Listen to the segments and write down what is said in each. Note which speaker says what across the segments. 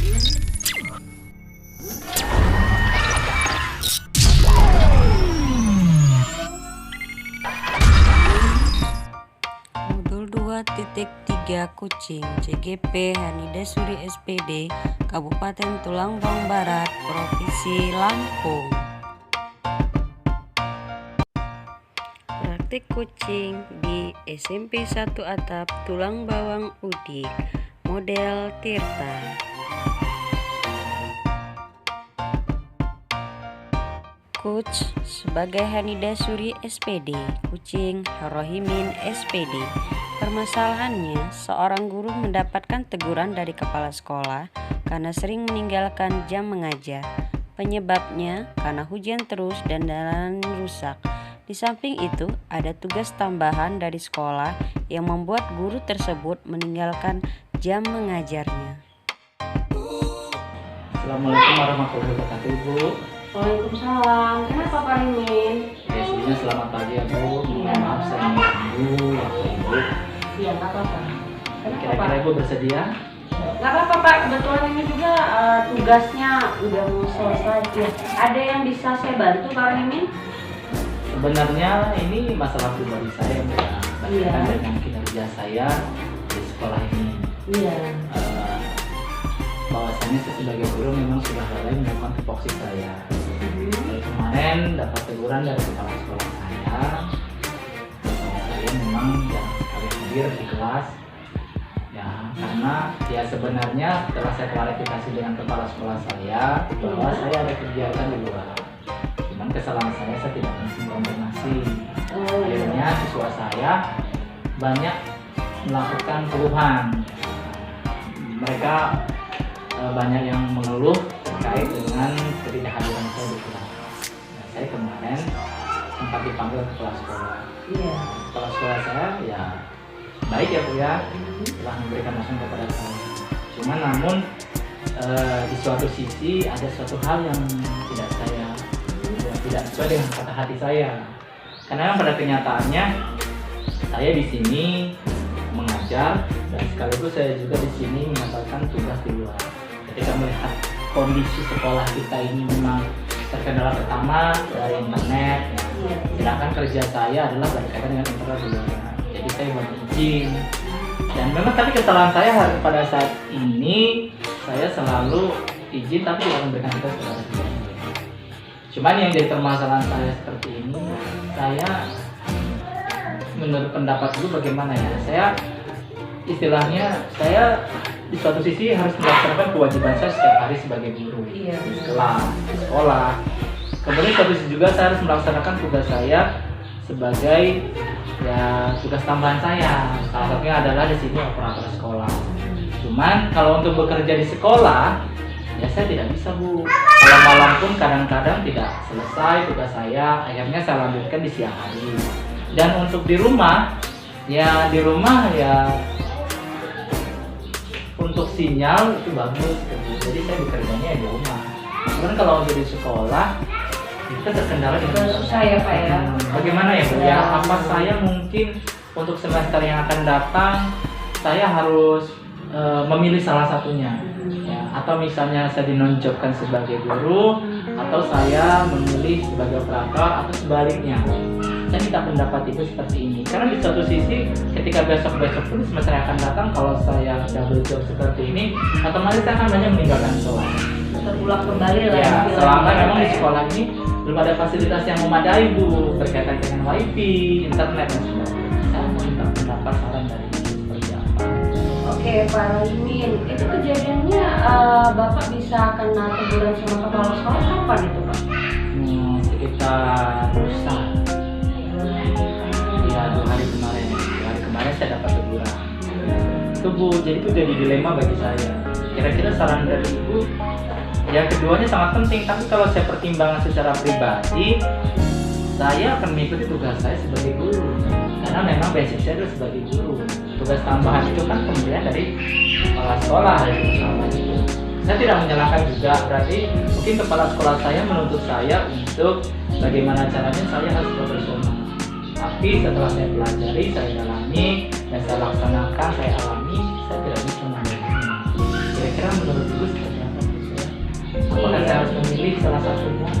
Speaker 1: Modul 2.3 Kucing CGP Hanida Suri SPD Kabupaten Tulang Bawang Barat Provinsi Lampung. Praktik kucing di SMP 1 Atap Tulang Bawang Udik model Tirta. Coach sebagai Hanida Suri SPD, kucing Rohimin SPD. Permasalahannya, seorang guru mendapatkan teguran dari kepala sekolah karena sering meninggalkan jam mengajar. Penyebabnya karena hujan terus dan jalan rusak. Di samping itu, ada tugas tambahan dari sekolah yang membuat guru tersebut meninggalkan jam mengajarnya.
Speaker 2: Assalamualaikum warahmatullahi wabarakatuh, Bu.
Speaker 1: Waalaikumsalam. Kenapa Pak Rimin?
Speaker 2: Ya, sebelumnya selamat pagi ya, Bu.
Speaker 1: Iya.
Speaker 2: Maaf saya mengganggu waktu Ibu.
Speaker 1: Iya, nggak apa-apa.
Speaker 2: Kira-kira Ibu bersedia?
Speaker 1: Nggak apa-apa Pak, kebetulan ini juga tugasnya udah mau selesai. Ya. Ada yang bisa saya bantu Pak Rimin?
Speaker 2: Sebenarnya ini masalah pribadi saya, Bu.
Speaker 1: Iya.
Speaker 2: Dengan kinerja saya di sekolah ini.
Speaker 1: Iya.
Speaker 2: Bahwasanya saya sebagai guru memang sudah lalai melakukan tupoksi saya. Dari kemarin dapat teguran dari kepala sekolah saya. Saya memang jarang sekali hadir di kelas. Ya, karena ya sebenarnya setelah saya klarifikasi dengan kepala sekolah saya bahwa saya ada kegiatan di luar. Cuman kesalahan saya tidak mengkonfirmasi. Akhirnya siswa saya banyak melakukan keluhan. Mereka banyak yang mengeluh terkait dengan ketidakhadiran saya di kelas. Nah, saya kemarin sempat dipanggil ke kepala sekolah.
Speaker 1: Iya.
Speaker 2: Kepala sekolah saya ya baik ya, Bu ya, telah memberikan masukan kepada saya. Cuman namun di suatu sisi ada suatu hal yang tidak sesuai dengan kata hati saya. Karena pada kenyataannya saya di sini mengajar dan sekaligus saya juga di sini mendapatkan tugas di luar. Ketika melihat kondisi sekolah kita ini memang terkendala pertama dari internet, ya. Sedangkan kerja saya adalah berkaitan dengan internet di luar. Jadi saya buat izin. Dan memang tapi kesalahan saya pada saat ini saya selalu izin tapi tidak memberikan tugas kepada siswa. Cuman yang jadi permasalahan saya seperti ini, saya menurut pendapat dulu bagaimana ya? Saya istilahnya saya di suatu sisi harus melaksanakan kewajiban saya setiap hari sebagai guru di kelas, di sekolah. Kemudian di suatu sisi juga saya harus melaksanakan tugas saya sebagai ya tugas tambahan saya. Salah satunya adalah di sini operator sekolah. Cuman kalau untuk bekerja di sekolah, ya saya tidak bisa, Bu. Kalau malam pun kadang-kadang tidak selesai tugas saya. Akhirnya saya lanjutkan di siang hari. Dan untuk di rumah ya untuk sinyal itu bagus, jadi saya bekerjanya di rumah. Cuman kalau untuk di sekolah kita terkendala dengan
Speaker 1: susah ya Pak ya.
Speaker 2: Bagaimana ya Bu ya? Apa saya mungkin untuk semester yang akan datang saya harus memilih salah satunya, ya, atau misalnya saya dinonjolkan sebagai guru atau saya memilih sebagai operator atau sebaliknya. Saya minta pendapat Ibu seperti ini karena di satu sisi ketika besok-besok pun semester yang akan datang kalau saya double job seperti ini otomatis saya akan banyak meninggalkan sekolah.
Speaker 1: Terulang kembali lah
Speaker 2: ya, selama memang di sekolah ini belum ada fasilitas yang memadai, Bu, berkaitan dengan wifi, internet dan sebagainya. Saya mau minta pendapat saran dari Ibu seperti apa.
Speaker 1: Oke Pak Rimin, itu kejadiannya Bapak bisa kena teguran sama kepala sekolah kapan itu Pak?
Speaker 2: Sekitar lusa. Ya, 2 hari kemarin. 2 hari kemarin saya dapat teguran. Itu Bu, jadi itu jadi dilema bagi saya. Kira-kira saran dari Ibu, ya keduanya sangat penting. Tapi kalau saya pertimbangkan secara pribadi, saya akan mengikuti tugas saya sebagai guru. Karena memang basic saya adalah sebagai guru. Tugas tambahan itu kan pemberian dari kepala sekolah itu. Saya tidak menyalahkan juga, berarti mungkin kepala sekolah saya menuntut saya untuk bagaimana caranya saya harus profesional. Tapi setelah saya pelajari, saya dalami, dan saya laksanakan, saya alami, saya tidak bisa mengambil. Kira-kira menurut Ibu seperti pilih salah satunya.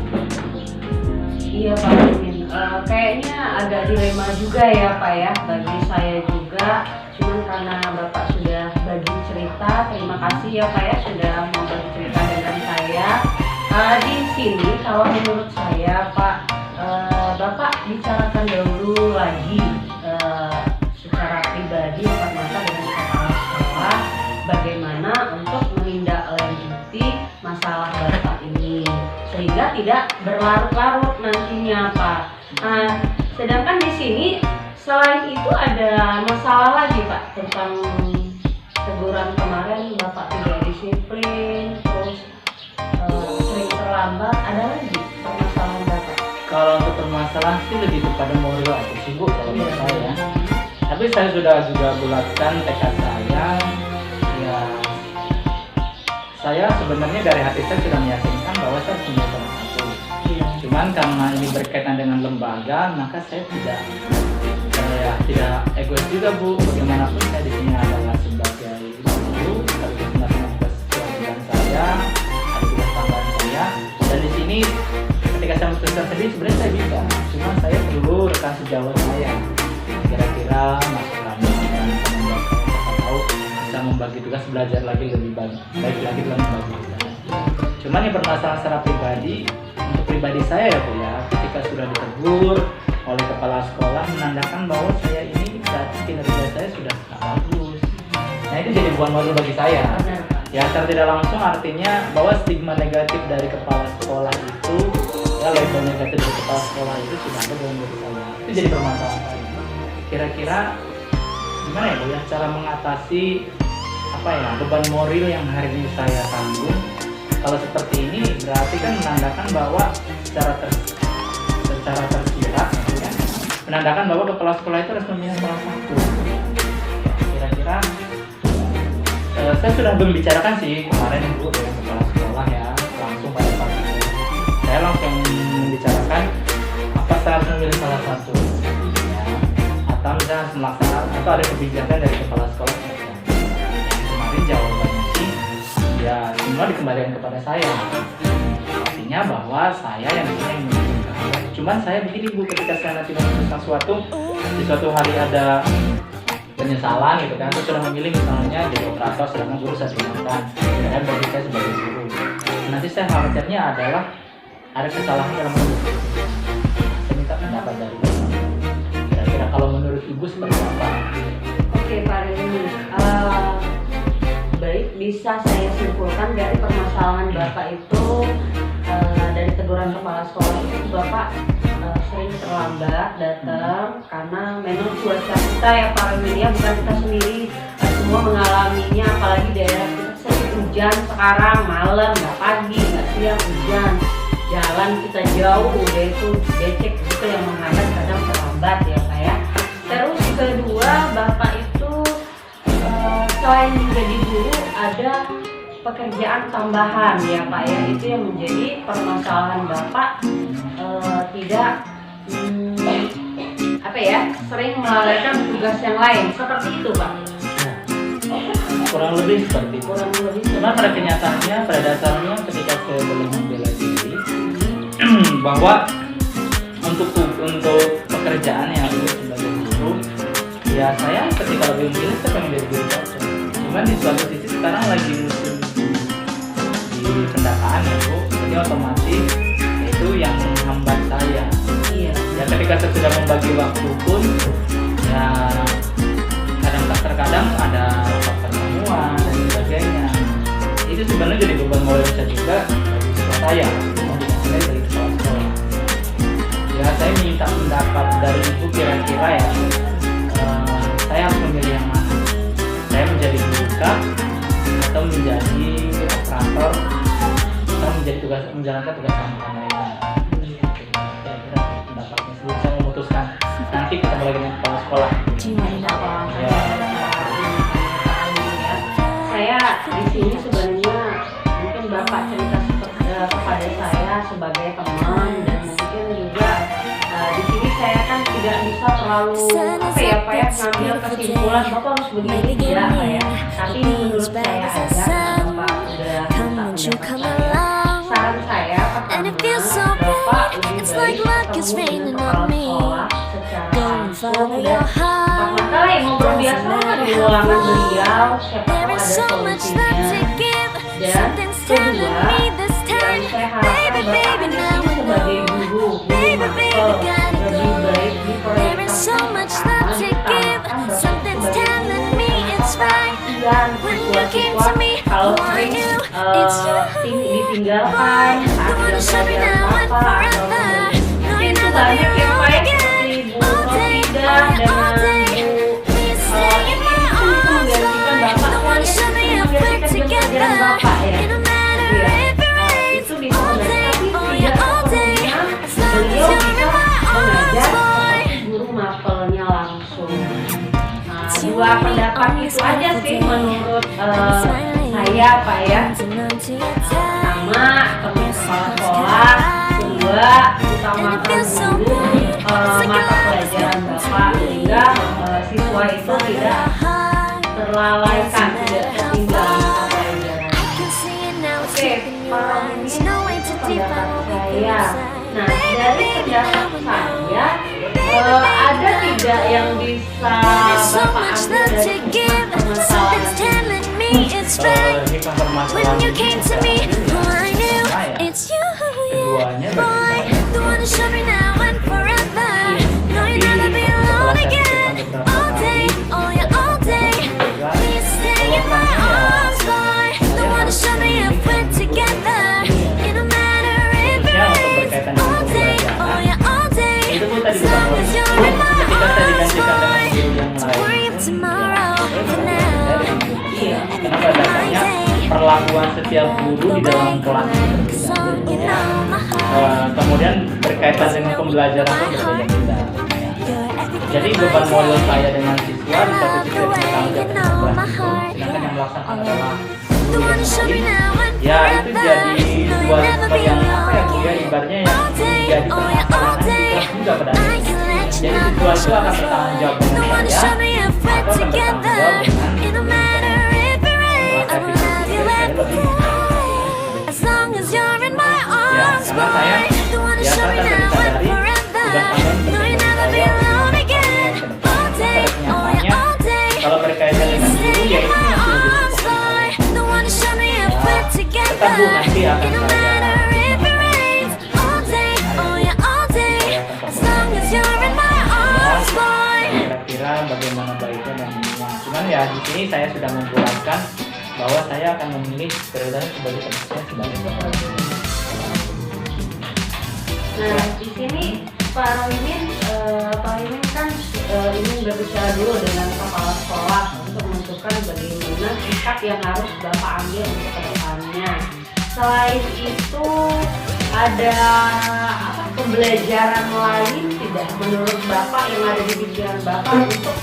Speaker 1: Iya Pak Mimin, kayaknya agak dilema juga ya Pak ya, bagi saya juga. Cuman karena Bapak sudah bagi cerita, terima kasih ya Pak ya sudah mau bagi cerita dengan saya. Di sini kalau menurut saya Pak, Bapak bicarakan dahulu lagi secara pribadi Pak Mata dengan kepala sekolah bagaimana untuk menindaklanjuti masalah Bapak ini sehingga tidak berlarut-larut nantinya Pak. Nah, sedangkan di sini selain itu ada masalah lagi Pak tentang teguran kemarin Bapak tidak disiplin, terus sering terlambat, ada lagi permasalahan Bapak?
Speaker 2: Kalau untuk permasalahan sih lebih kepada moral atau sibuk kalau menurut saya. Tapi saya sudah juga bulatkan tekad saya. Ya, saya sebenarnya dari hati saya sudah meyakinkan bahwa saya punya salah satu. Cuman karena ini berkaitan dengan lembaga, maka saya tidak egois juga Bu. Bagaimanapun saya di sini adalah sebagai guru, sekaligus melaksanakan kewajiban saya, ada tugas tambahan saya. Dan di sini ketika saya memutuskan sendiri sebenarnya saya bisa. Cuma saya perlu rekan sejawat saya. Kira-kira masuk kami dan membuat saya tahu bisa membagi tugas belajar lagi lebih baik lagi dalam membagi tugas. Cuman yang permasalahan secara pribadi, untuk pribadi saya ya Bu ya, ketika sudah ditegur oleh kepala sekolah menandakan bahwa saya ini berarti kinerja saya sudah tidak bagus. Nah itu jadi bukan modal bagi saya. Ya secara tidak langsung artinya bahwa stigma negatif dari kepala sekolah itu, ya label negatif dari kepala sekolah itu sudah ada dalam diri saya. Itu jadi permasalahan saya. Kira-kira gimana ya Bu ya cara mengatasi beban moral yang hari ini saya tanggung? Kalau seperti ini berarti kan menandakan bahwa secara tersirat ya, menandakan bahwa kepala sekolah itu harus memilih salah satu. Kira-kira saya sudah membicarakan sih kemarin Bu dengan kepala sekolah ya, langsung pada pagi saya langsung membicarakan apa saya harus memilih salah satu ya, atau misalnya harus melaksanakan atau ada kebijakan dari kepala sekolah. Kemarin jawabannya sih ya semua dikembalikan kepada saya, artinya bahwa saya yang menentukan. Cuman saya begini Bu, ketika saya nanti memutuskan di suatu hari ada penyesalan gitu kan, saya sudah memilih misalnya jadi operator sedangkan guru saya tinggalkan, dan bagi saya sebagai guru nanti saya khawatirnya adalah ada kesalahan dalam memutuskan. Saya minta pendapat dari Bapak, kira-kira kalau menurut Ibu seperti apa?
Speaker 1: Oke Pak Reni, baik, bisa saya simpulkan dari permasalahan Bapak itu dari teguran kepala sekolah itu Bapak sering terlambat datang karena memang cuaca kita ya Pak Reni ya, bukan kita sendiri, semua mengalaminya, apalagi daerah kita sering hujan sekarang, malam, nggak pagi, nggak siang, hujan, jalan kita jauh, udah itu becek itu yang menghambat kadang terlambat ya Pak ya. Terus kedua, Bapak itu selain menjadi guru ada pekerjaan tambahan ya Pak ya, itu yang menjadi permasalahan Bapak tidak sering melalaikan tugas yang lain seperti itu Pak.
Speaker 2: Kurang lebih seperti itu. Cuma pada kenyataannya, pada dasarnya ketika saya belum membela diri bahwa untuk pekerjaan yang itu sebagai guru, ya saya ketika lebih memilih saya pengen jadi guru saja. Cuman di suatu sisi sekarang lagi musim di pendataan ya Bu, jadi otomatis itu yang menghambat saya.
Speaker 1: Iya.
Speaker 2: Ya ketika saya sudah membagi waktu pun, ya terkadang ada pertemuan dan sebagainya. Itu sebenarnya jadi beban moral saya juga bagi siswa saya, saya dari kepala sekolah. Ya saya minta pendapat dari Ibu, kira-kira ya saya harus memilih yang mana? Saya menjadi guru kah? Atau menjadi operator? Atau menjalankan tugas tambahan lainnya? Kira-kira pendapatnya sebelum saya memutuskan. Nanti ketemu lagi dengan kepala sekolah. Ya.
Speaker 1: Saya di sini sebenarnya mungkin Bapak cerita kepada saya sebagai teman, dan mungkin juga di sini saya kan tidak bisa terlalu Pak ya ngambil kesimpulan Bapak harus begini tidak Pak ya. Tapi menurut saya aja Bapak udah minta pendapat saya. Saran saya
Speaker 2: ngomong dengan kepala sekolah secara langsung dan empat mata lah yang ngobrol biasa di ruangan beliau, siapa tahu ada solusinya. Dan kedua, yang saya harapkan Bapak ini sebagai guru mapel lebih baik diprioritaskan pertama diutamakan Bapak sebagai perhatian siswa-siswa kalau sering ditinggalkan saat belajar Bapak atau mungkin itu banyak yang baik seperti Bu Rofidah dengan Bu ini itu menggantikan Bapak, saya menggantikan jam pelajaran Bapak ya. Itu bisa menggantikan, tapi tidak sepenuhnya beliau bisa mengajar seperti guru mapelnya langsung. Nah, dua pendapat itu aja sih menurut saya Pak ya. Pertama, perlu kepala sekolah. Kedua, utamakan dulu mata pelajaran Bapak sehingga siswa itu tidak terlalaikan, tidak ketinggalan mata pelajaran. Oke, para pemirsa, pendapat saya. Nah, dari pendapat saya, ada tidak yang bisa Bapak ambil dari permasalahan ini?
Speaker 3: Hikmah permasalahan ini keduanya bagi saya itu pun tadi bukan ketika saya digantikan dengan guru yang lain kenapa dasarnya perlakuan setiap guru di dalam kelas kemudian berkaitan dengan pembelajaran itu berbeda-beda. Jadi beban moral saya dengan siswa di satu sisi bertanggung jawab dengan kelas itu, sedangkan yang melaksanakan adalah guru yang lain. Ya itu jadi dua tipe yang apa ya Bu ya, ibaratnya yang jadi permasalahan di kelas juga pada akhirnya. Jadi siswa itu akan bertanggung jawab dengan saya atau akan bertanggung jawab dengan maka itu saya lebih ya karena saya ya kan tadi sadari tugas kalian kenyataannya kalau berkaitan dengan guru ya itu yang sudah jadi tetap Bu nanti akan kira-kira bagaimana baiknya dan ininya. Cuman ya di sini saya sudah membuatkan bahwa saya akan memilih prioritas sebagai penulisnya sebagai
Speaker 2: Nah, di sini Pak Rohimin kan ingin berbicara dulu dengan kepala sekolah untuk menentukan bagaimana sikap yang harus Bapak ambil untuk kedepannya. Selain itu, ada pembelajaran lain tidak menurut Bapak yang ada di pikiran Bapak untuk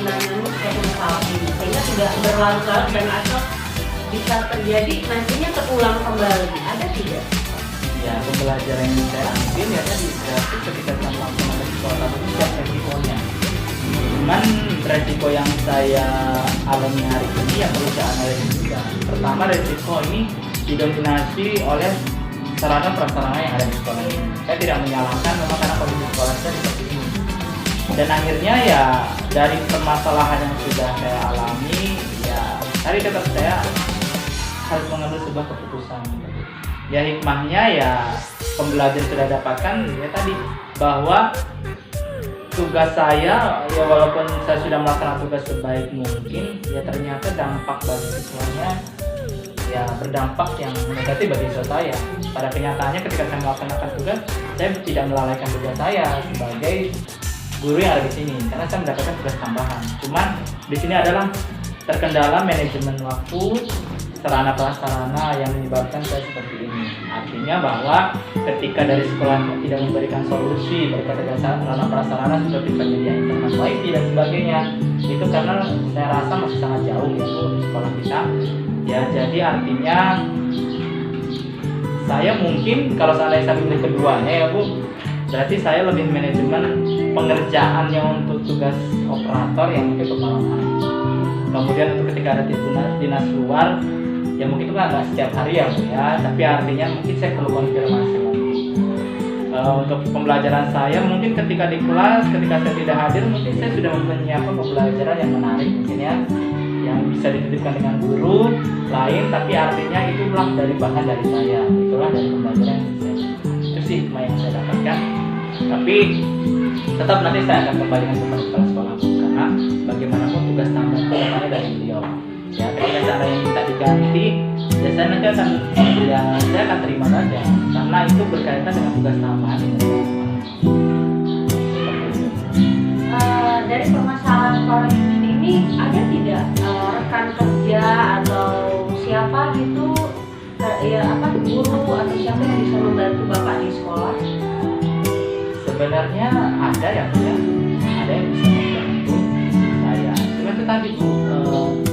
Speaker 2: menangani suatu masalah ini sehingga tidak berlarut-larut dan atau bisa terjadi nantinya terulang kembali, ada tidak?
Speaker 3: Ya pembelajaran yang saya ambil ya tadi berarti ketika saya melaksanakan sesuatu itu ada resikonya. Cuman resiko yang saya alami hari ini yang perlu saya analisis juga. Pertama resiko ini didominasi oleh sarana prasarana yang ada di sekolah ini. Saya tidak menyalahkan memang karena kondisi sekolah saya seperti ini. Dan akhirnya ya dari permasalahan yang sudah saya alami ya tadi tetap saya harus mengambil sebuah keputusan. Ya hikmahnya ya pembelajaran sudah dapatkan ya tadi bahwa tugas saya ya walaupun saya sudah melaksanakan tugas sebaik mungkin ya ternyata dampak bagi siswanya ya berdampak yang negatif bagi siswa saya. Pada kenyataannya ketika saya melaksanakan tugas saya tidak melalaikan tugas saya sebagai guru yang ada di sini karena saya mendapatkan tugas tambahan. Cuman di sini adalah terkendala manajemen waktu sarana prasarana yang menyebabkan saya seperti ini. Artinya bahwa ketika dari sekolah tidak memberikan solusi berkaitan dengan sarana prasarana seperti penyedia internet wifi dan sebagainya, itu karena saya rasa masih sangat jauh ya Bu di sekolah kita. Ya jadi artinya saya mungkin kalau seandainya saya memilih keduanya ya Bu, berarti saya lebih manajemen pengerjaannya untuk tugas operator yang mungkin bermalam. Kemudian untuk ketika ada dinas luar ya mungkin itu nggak setiap hari ya Bu ya, tapi artinya mungkin saya perlu konfirmasi lagi.
Speaker 2: Untuk pembelajaran saya mungkin ketika di kelas, ketika saya tidak hadir, mungkin saya sudah menyiapkan pembelajaran yang menarik mungkin ya, yang bisa dititipkan dengan guru lain, tapi artinya itulah dari bahan dari saya, itulah dari pembelajaran yang saya. Itu sih hikmah yang saya dapatkan. Tapi tetap nanti saya akan kembalikan kepada kepala sekolah, karena bagaimanapun tugas tambah itu namanya dari beliau. Ya, ketika cara yang minta diganti, ya saya nanti akan saya akan terima saja, karena itu berkaitan dengan tugas tambahan.
Speaker 1: Dari permasalahan sekolah ini ada tidak rekan kerja atau siapa gitu, guru atau siapa yang bisa membantu Bapak di sekolah?
Speaker 2: Sebenarnya ada ya Bu, ya. Ada yang bisa membantu saya. Cuma itu tadi Bu,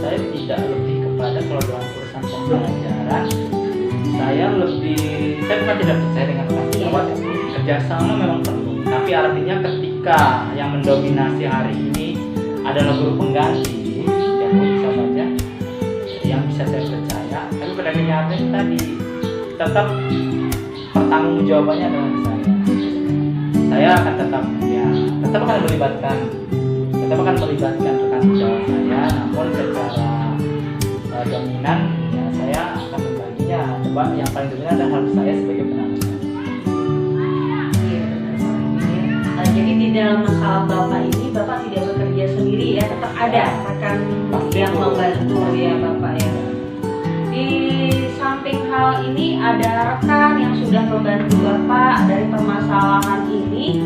Speaker 2: saya tidak lebih kepada kalau dalam urusan pembelajaran, saya bukan tidak percaya dengan rekan sejawat ya Bu. Kerjasama memang perlu, tapi artinya ketika yang mendominasi hari ini adalah guru pengganti, ya Bu, bisa saja yang bisa saya percaya. Tapi pada kenyataannya tadi tetap pertanggungjawabannya adalah saya. Saya akan tetap akan melibatkan rekan sejawat saya, namun secara dominan ya saya akan membaginya. Coba yang paling dominan adalah harus saya sebagai penanggung.
Speaker 1: Jadi di dalam masalah Bapak ini, Bapak tidak bekerja sendiri ya, tetap ada rekan yang membantu ya Bapak ya. Di samping hal ini ada rekan yang sudah membantu Bapak dari permasalahan ini,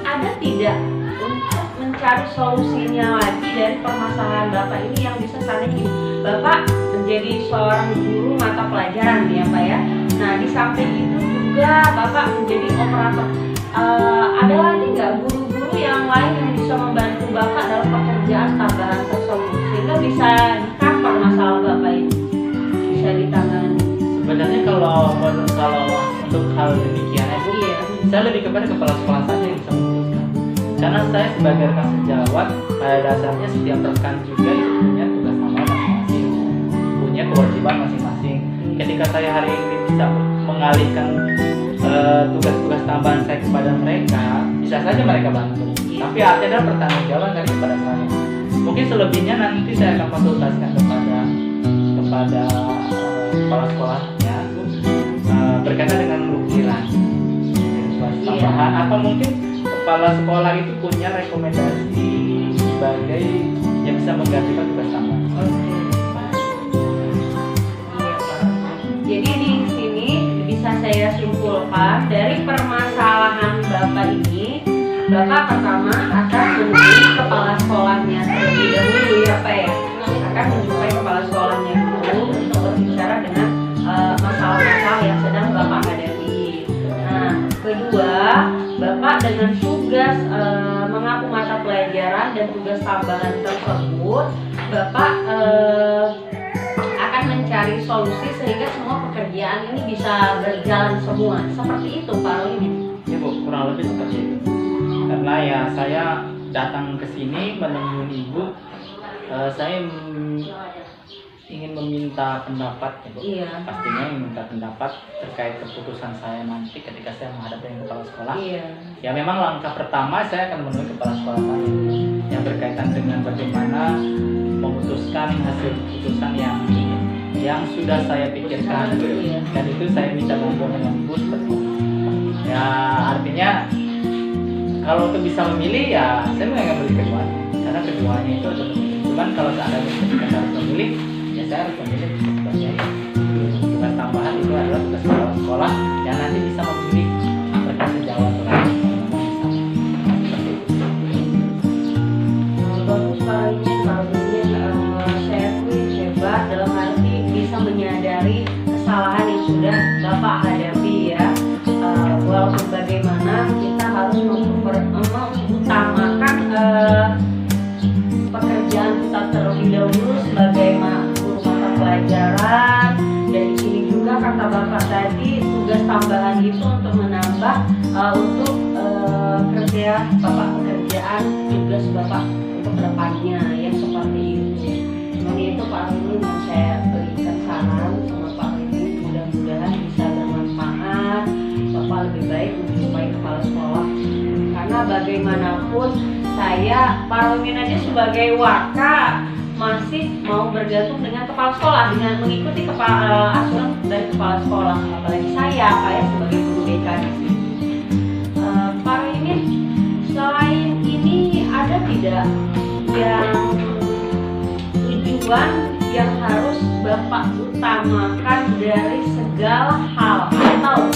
Speaker 1: ada tidak untuk mencari solusinya lagi dari permasalahan Bapak ini yang bisa seandainya Bapak menjadi seorang guru mata pelajaran ya Pak ya. Nah di samping itu juga Bapak menjadi operator. Ada lagi nggak guru-guru yang lain yang bisa membantu Bapak dalam pekerjaan tambahan tersebut sehingga bisa di-cover masalah Bapak ini, bisa ditangani?
Speaker 2: Sebenarnya kalau untuk hal demikian itu saya lebih kepada kepala sekolah saja yang bisa memutuskan. Karena saya sebagai rekan sejawat, pada dasarnya setiap rekan juga itu punya tugas tambahan masing-masing, punya kewajiban masing-masing. Ketika saya hari ini bisa mengalihkan tugas-tugas tambahan saya kepada mereka, bisa saja mereka bantu. Tapi artinya adalah pertanggungjawaban dari kepada saya. Mungkin selebihnya nanti saya akan konsultasikan kepada kepala sekolahnya berkaitan dengan ukiran tambahan, atau mungkin kepala sekolah itu punya rekomendasi sebagai yang bisa menggantikan tugas tambahan.
Speaker 1: Jadi di sini bisa saya simpulkan dari permasalahan Bapak ini, Bapak pertama akan menemui kepala sekolahnya terlebih dahulu ya Pak ya, akan menjumpai kepala sekolahnya dulu untuk berbicara dengan masalah-masalah yang sedang Bapak hadapi. Nah, kedua, Bapak dengan tugas mengaku mata pelajaran dan tugas tambahan tersebut, Bapak akan mencari solusi sehingga semua pekerjaan ini bisa berjalan semua. Seperti itu Pak Alimin.
Speaker 2: Ya Bu, kurang lebih seperti itu. Karena ya saya datang ke sini menemui Ibu, saya ingin meminta pendapat ya Bu.
Speaker 1: Iya.
Speaker 2: Pastinya meminta pendapat terkait keputusan saya nanti ketika saya menghadapi kepala sekolah.
Speaker 1: Iya.
Speaker 2: Ya memang langkah pertama saya akan menemui kepala sekolah saya yang berkaitan dengan bagaimana memutuskan hasil keputusan yang sudah saya pikirkan.
Speaker 1: Iya.
Speaker 2: Dan itu saya minta bantuan dengan Ibu seperti itu. Ya artinya kalau untuk bisa memilih ya saya akan memilih keduanya, karena keduanya itu adalah memilih. Cuman kalau seandainya ketika saya harus memilih, ya saya harus memilih sebagai tugas tambahan itu adalah tugas kepala sekolah yang nanti bisa memilih rekan sejawat orang.
Speaker 1: Bagus Pak Alimin, Pak Alimin saya akui hebat dalam arti bisa menyadari kesalahan yang sudah Bapak hadapi ya. Walaupun bagaimana kita harus mengutamakan pekerjaan kita terlebih dahulu sebagai guru mata pelajaran. Dari sini juga kata Bapak tadi tugas tambahan itu untuk menambah untuk kerja Bapak, pekerjaan tugas Bapak untuk kedepannya yang seperti itu. Seperti itu Pak Alimin yang saya berikan saran sama Pak Alimin, mudah-mudahan bisa bermanfaat. Bapak lebih baik bagaimanapun Pak Rohimin aja sebagai waka masih mau bergantung dengan kepala sekolah, dengan mengikuti aturan dari kepala sekolah. Apalagi saya sebagai guru BK di sini. Pak Rohimin, selain ini ada tidak yang tujuan yang harus Bapak utamakan dari segala hal atau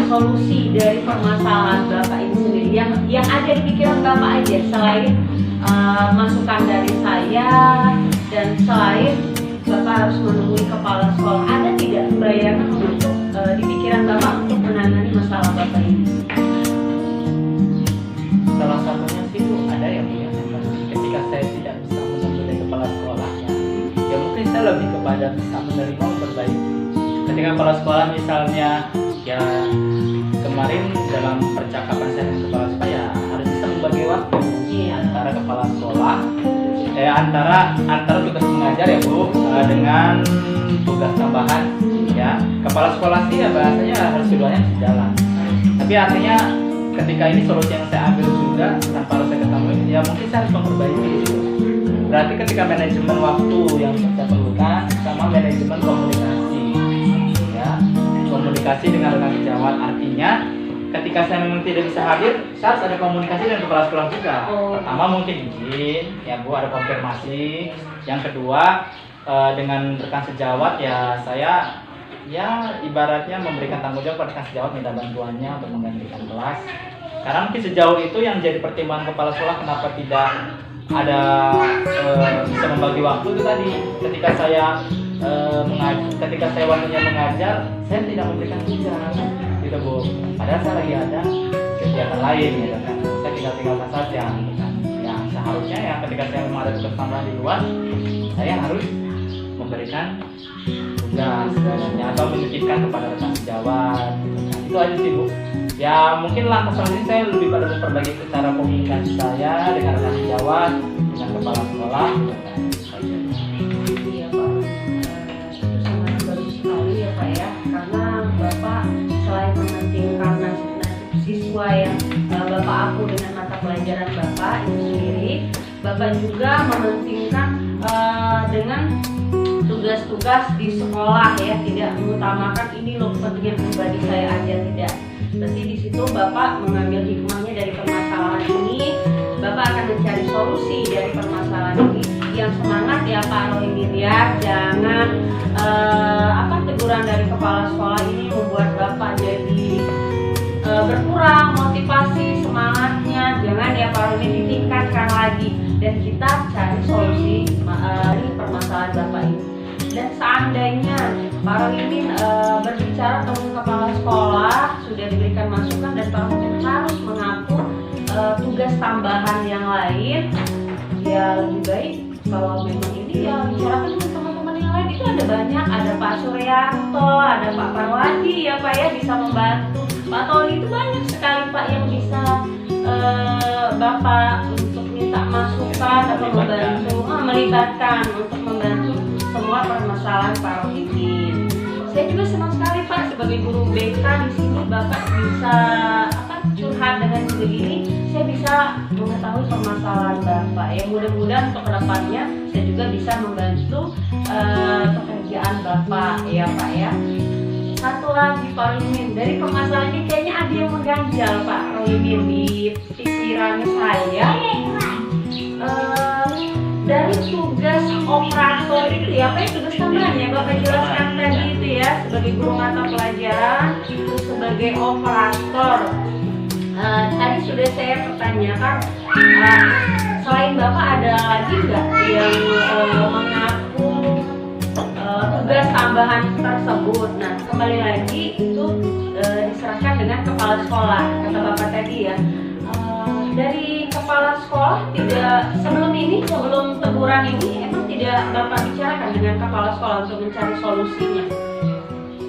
Speaker 1: solusi dari permasalahan Bapak ini sendiri yang ada di pikiran Bapak aja, selain masukan dari saya dan selain Bapak harus menemui kepala sekolah, ada tidak bayangan untuk di pikiran Bapak untuk menangani masalah Bapak ini?
Speaker 3: Salah satunya sih Bu, ada yang punya ketika saya tidak bisa menemui dari kepala sekolahnya, ya mungkin saya lebih kepada bisa menerima memperbaiki. Ketika kepala sekolah misalnya ya kemarin dalam percakapan saya dengan kepala sekolah ya harus bisa membagi waktu antara kepala sekolah antara tugas mengajar ya Bu dengan tugas tambahan ya. Kepala sekolah sih ya bahasanya harus keduanya sejalan, tapi artinya ketika ini solusi yang saya ambil juga tanpa harus saya ketahui ya mungkin saya harus memperbaiki itu. Berarti ketika manajemen waktu yang saya perlukan sama manajemen komunikasi ya, komunikasi dengan rekan sejawat, artinya ketika saya memang tidak bisa hadir, saya harus ada komunikasi dengan kepala sekolah juga. Pertama mungkin izin ya Bu, ada konfirmasi. Yang kedua dengan rekan sejawat ya saya ya ibaratnya memberikan tanggung jawab pada rekan sejawat, minta bantuannya untuk menggantikan kelas. Karena mungkin sejauh itu yang jadi pertimbangan kepala sekolah kenapa tidak ada bisa membagi waktu itu tadi. Ketika saya waktunya mengajar, saya tidak memberikan tugas gitu Bu. Padahal saya lagi ada kegiatan lain gitu kan. Saya tinggalkan saja gitu kan. Ya seharusnya ya ketika saya memang ada tugas tambahan di luar, saya harus memberikan tugas atau menitipkan kepada rekan sejawat gitu kan. Itu aja sih Bu. Ya mungkin langkah selanjutnya saya lebih pada memperbaiki cara komunikasi saya dengan rekan sejawat, dengan kepala sekolah gitu kan.
Speaker 1: Iya Pak, itu sangat bagus sekali ya Pak ya, karena Bapak selain mementingkan nasib siswa yang Bapak aku dengan mata pelajaran Bapak itu sendiri, Bapak juga mementingkan dengan tugas-tugas di sekolah ya, tidak mengutamakan ini loh kepentingan pribadi saya aja, tidak. Berarti di situ Bapak mengambil hikmahnya dari permasalahan ini, Bapak akan mencari solusi dari permasalahan ini. Yang semangat ya Pak Rohimin ya, jangan teguran dari kepala sekolah ini membuat Bapak jadi berkurang motivasi semangatnya. Jangan ya Pak Rohimin, ditingkatkan lagi dan kita cari solusi dari permasalahan Bapak ini. Dan seandainya Pak Rohimin berbicara dengan kepala sekolah, sudah diberikan masukan dan Pak Rohimin harus mengatur tugas tambahan yang lain, ya lebih baik kalau memang ini ya bicarakan dengan teman-teman yang lain. Itu ada banyak, ada Pak Suryanto, ada Pak Parwadi ya Pak ya, bisa membantu. Pak Tony, itu banyak sekali Pak yang bisa Bapak untuk minta masukan atau membantu, melibatkan untuk membantu semua permasalahan Pak Rohimin. Saya juga senang sekali Pak sebagai guru BK di sini Bapak bisa curhat dengan begini, saya bisa mengetahui permasalahan Bapak. Ya mudah-mudahan untuk kedepannya saya juga bisa membantu pekerjaan Bapak ya Pak ya. Satu lagi Pak Rohimin, dari permasalahan ini kayaknya ada yang mengganjal Pak Rohimin di pikiran saya. Dari tugas operator itu ya, apa ya tugas tambahannya Bapak jelaskan tadi itu ya, sebagai guru mata pelajaran itu sebagai operator. Tadi sudah saya pertanyakan, selain Bapak ada lagi nggak yang mengaku tugas tambahan tersebut? Nah kembali lagi itu diserahkan dengan kepala sekolah, kata Bapak tadi ya. Dari kepala sekolah tidak sebelum teguran ini emang tidak Bapak bicarakan dengan kepala sekolah untuk mencari solusinya?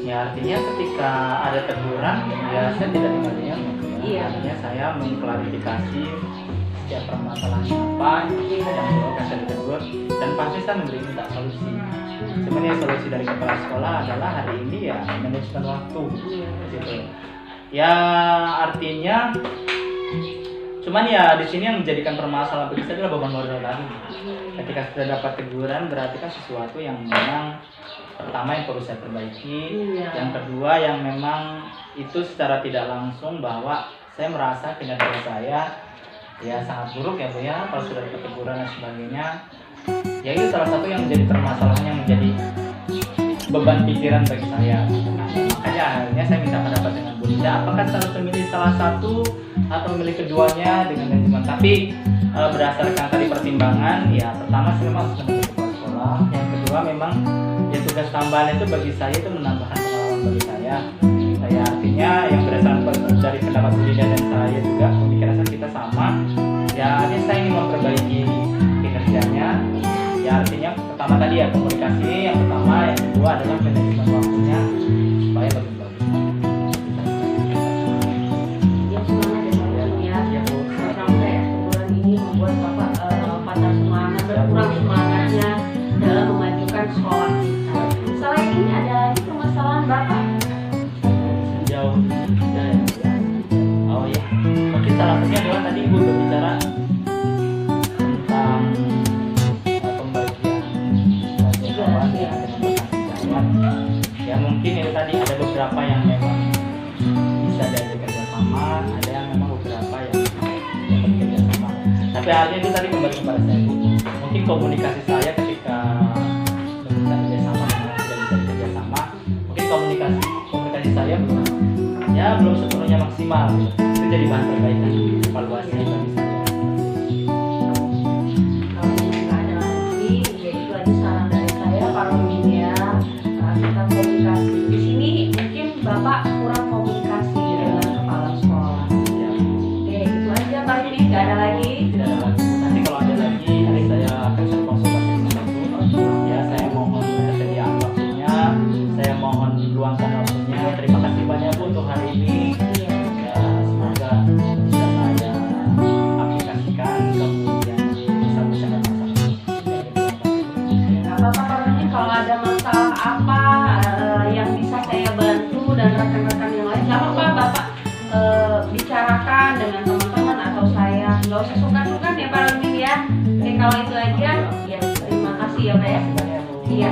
Speaker 3: Ya artinya ketika ada teguran ya saya tidak tinggal diam. Iya. Artinya saya mengklarifikasi setiap permasalahan apa yang perlu saya ditegur dan pasti saya minta solusi. Sebenarnya solusi dari kepala sekolah adalah hari ini ya manajemen waktu gitu. Ya artinya Cuman ya di sini yang menjadikan permasalahan bagi saya adalah beban moral tadi. Ketika sudah dapat teguran berarti kan sesuatu yang memang pertama yang perlu saya perbaiki, yang kedua yang memang itu secara tidak langsung bahwa saya merasa kinerja saya ya sangat buruk ya Bu ya, kalau sudah dapat teguran dan sebagainya. Ya itu salah satu yang menjadi permasalahan yang menjadi beban pikiran bagi saya. Makanya akhirnya saya minta pendapat dengan Bu Linda, apakah saya harus memilih salah satu atau memilih keduanya dengan manajemen. Tapi berdasarkan tadi pertimbangan, ya pertama saya memang harus memilih kepala sekolah, yang kedua memang ya tugas tambahan itu bagi saya itu menambahkan pengalaman bagi saya. Ya artinya yang berdasarkan dari pendapat Bu Linda dan saya juga pemikiran kita sama. Ya artinya saya ingin memperbaiki kinerjanya. Ya artinya pertama tadi ya komunikasi, yang pertama, yang kedua adalah manajemen waktunya supaya lebih bagus.
Speaker 1: Ya semangat ya Pak ya. Sampai teguran ini membuat Bapak patah semangat, berkurang semangatnya dalam memajukan sekolah kita. Selain ini ada lagi permasalahan Bapak?
Speaker 3: Jauh ya. Oh ya, mungkin salah satunya adalah tadi Ibu berbicara tentang pembagian jawab ya, ya mungkin itu tadi ada beberapa yang memang bisa dari kerjasama, ada yang memang beberapa yang bekerja sama. Tapi artinya itu tadi kembali kepada saya Bu. Mungkin komunikasi saya ketika bisa kerjasama dengan tidak bisa kerjasama, mungkin komunikasi saya belum sepenuhnya maksimal. Itu jadi bahan perbaikan evaluasi bagi saya.
Speaker 1: Kalau nggak ada lagi, ya itu aja saran dari saya Pak Romin ya. Kita komunikasi di sini mungkin Bapak kurang komunikasi dengan kepala sekolah.
Speaker 3: Ya,
Speaker 1: Oke, itu aja Pak Romin, nggak ada lagi.
Speaker 3: tidak ada lagi. Nanti kalau ada lagi, nanti saya akan konsultasi dengan Ibu. Ya, saya mohon kesediaan waktunya, saya mohon luangkan waktunya. Terima kasih banyak Bu untuk hari ini. Ya, semoga bisa saya aplikasikan kemudian bisa menyelesaikan masalah.
Speaker 1: Nggak apa-apa Pak Romin, kalau ada masalah apa yang bisa saya bantu dan rekan-rekan yang lain, nggak apa-apa Bapak bicarakan dengan teman-teman atau saya. Nggak usah sungkan-sungkan ya Pak Romin ya. Oke, kalau itu aja, ya terima kasih ya Pak ya.
Speaker 3: Terima kasih banyak Bu.
Speaker 1: Iya.